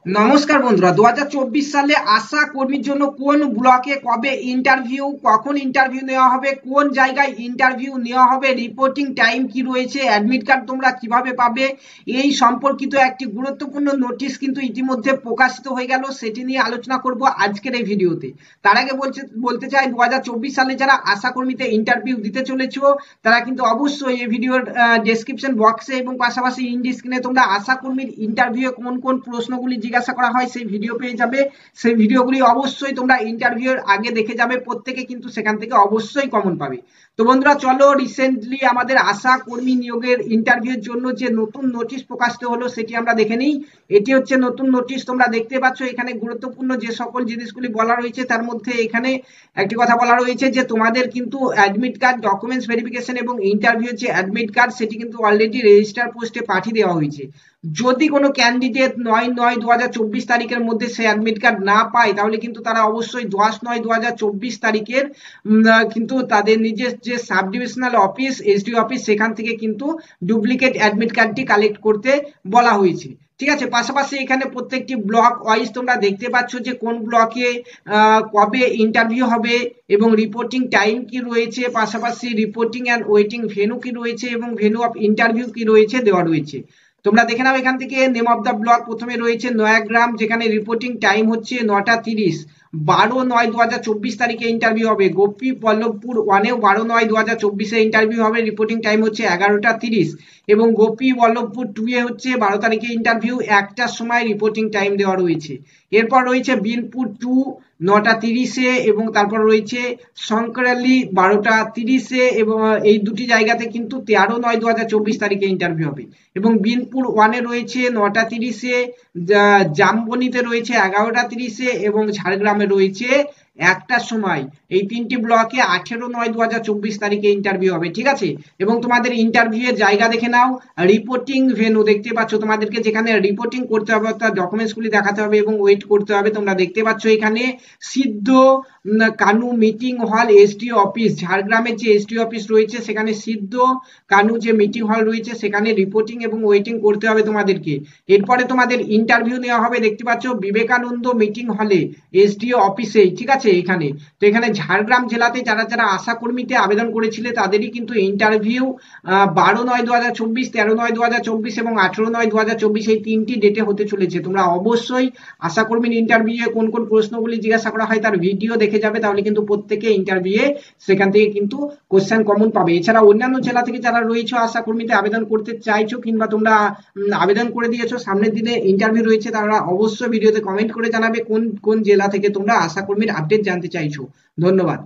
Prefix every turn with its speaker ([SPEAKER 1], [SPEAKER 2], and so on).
[SPEAKER 1] নমস্কার বন্ধুরা, 2024 সালে আশা কর্মীর জন্য কোন ব্লকে কবে ইন্টারভিউ, কখন ইন্টারভিউ নেওয়া হবে, কোন জায়গায় ইন্টারভিউ নেওয়া হবে, রিপোর্টিং টাইম কি রয়েছে, অ্যাডমিট কার্ড তোমরা কিভাবে পাবে, এই সম্পর্কিত একটি গুরুত্বপূর্ণ নোটিশ কিন্তু ইতিমধ্যে প্রকাশিত হয়ে গেল। সেটি নিয়ে আলোচনা করব আজকের এই ভিডিওতে। তার আগে বলতে চাই, 2024 সালে যারা আশা কর্মীতে ইন্টারভিউ দিতে চলেছো তারা কিন্তু অবশ্যই এই ভিডিওর ডেসক্রিপশন বক্সে এবং পাশাপাশি ইন স্ক্রিনে তোমরা আশা কর্মীর ইন্টারভিউ কোন কোন প্রশ্নগুলি জিজ্ঞাসা করা হয় সেই ভিডিও পেয়ে যাবে। সেই ভিডিওগুলি অবশ্যই তোমরা ইন্টারভিউর আগে দেখে যাবে, প্রত্যেকে কিন্তু সেখান থেকে অবশ্যই কমন পাবে। তো বন্ধুরা চলো, রিসেন্টলি আমাদের আশা কর্মী নিয়োগের ইন্টারভিউর জন্য যে নতুন নোটিশ প্রকাশিত হলো সেটি আমরা দেখে নিই। এটি হচ্ছে নতুন নোটিশ, তোমরা দেখতে পাচ্ছ এখানে গুরুত্বপূর্ণ যে সকল জিনিসগুলি বলা রয়েছে তার মধ্যে এখানে একটি কথা বলা রয়েছে যে তোমাদের কিন্তু অ্যাডমিট কার্ড, ডকুমেন্টস ভেরিফিকেশন এবং ইন্টারভিউ যে অ্যাডমিট কার্ড সেটি কিন্তু অলরেডি রেজিস্টার পোস্টে পাঠিয়ে দেওয়া হয়েছে। যদি কোনো ক্যান্ডিডেট 9/9/2024 তারিখের মধ্যে সে অ্যাডমিট কার্ড না পায় তাহলে কিন্তু তারা অবশ্যই 10/9/2024 তারিখের কিন্তু তাদের নিজের যে sub divisional office, SD office, সেখান থেকে কিন্তু ডুপ্লিকেট অ্যাডমিট কার্ডটি কালেক্ট করতে বলা হয়েছে। ঠিক আছে, পাশাপাশি এখানে প্রত্যেকটি ব্লক ওয়াইজ তোমরা দেখতে পাচ্ছ যে কোন ব্লকে কবে ইন্টারভিউ হবে এবং রিপোর্টিং টাইম কি রয়েছে, পাশাপাশি রিপোর্টিং অ্যান্ড ওয়েটিং ভেন্যু কি রয়েছে এবং ভেন্যু অফ ইন্টারভিউ কি রয়েছে দেওয়া রয়েছে। তোমরা দেখে নাও এখান থেকে। নেম অফ দ্য ব্লক প্রথমে রয়েছে নয়াগ্রাম, যেখানে রিপোর্টিং টাইম হচ্ছে 9টা 30। 12/9/2024 তারিখে ইন্টারভিউ হবে। গোপী বল্লভপুর 1-এও 12/9/2024 ইন্টারভিউ হবে, রিপোর্টিং টাইম হচ্ছে 11টা 30। এবং গোপী বল্লভপুর 2-এ হচ্ছে 12 তারিখে ইন্টারভিউ, 1টার সময় রিপোর্টিং টাইম দেওয়া রয়েছে। এরপর রয়েছে বিনপুর 2 9টা 30-এ এবং তারপর রয়েছে শঙ্করালী 12টা 30-এ এবং এই দুটি জায়গাতে কিন্তু 13/9/2024 তারিখে ইন্টারভিউ হবে। এবং বিনপুর 1-এ রয়েছে 9টা 30-এ, জামবনিতে রয়েছে 11টা 30-এ এবং ঝাড়গ্রামে রয়েছে 1টার সময়। এই তিনটি ব্লকে 18/9/2024 তারিখে ইন্টারভিউ হবে। ঠিক আছে, এবং তোমাদের ইন্টারভিউ এর জায়গা দেখে নাও। রিপোর্টিং ভেন্যু দেখতে পাচ্ছ, তোমাদেরকে যেখানে রিপোর্টিং করতে হবে অর্থাৎ ডকুমেন্টস গুলি দেখাতে হবে এবং ওয়েট করতে হবে, তোমরা দেখতে পাচ্ছ এখানে সিদ্ধ কানু মিটিং হল এসডিও অফিস। ঝাড়গ্রামের যে এসডিও অফিস রয়েছে সেখানে সিদ্ধ কানু যে মিটিং হল রয়েছে সেখানে রিপোর্টিং এবং ওয়েটিং করতে হবে তোমাদেরকে। এরপরে তোমাদের ইন্টারভিউ নেওয়া হবে দেখতে পাচ্ছ বিবেকানন্দ মিটিং হলে এসডিও অফিসে। ঠিক আছে, এখানে তো এখানে ঝাড়গ্রাম জেলাতে যারা যারা আশা কর্মীতে আবেদন করেছিলে তাদেরই কিন্তু ইন্টারভিউ 12/9/2024, 13/9/2024 এবং 18/9/2024 এই তিনটি ডেটে হতে চলেছে। তোমরা অবশ্যই আশা কর্মীর ইন্টারভিউ কোন কোন প্রশ্নগুলি জিজ্ঞাসা করা হয় তার ভিডিও দেখে যাবে, তাহলে কিন্তু প্রত্যেকে ইন্টারভিউ সেখান থেকে কিন্তু কোশ্চেন কমন পাবে। এছাড়া অন্যান্য জেলা থেকে যারা রয়েছে আশা কর্মীতে আবেদন করতে চাইছো কিংবা তোমরা আবেদন করে দিয়েছো, সামনের দিনে ইন্টারভিউ রয়েছে, তারা অবশ্যই ভিডিওতে কমেন্ট করে জানাবে কোন কোন জেলা থেকে তোমরা আশা কর্মীর আপডেট জানতে চাইছো। ধন্যবাদ।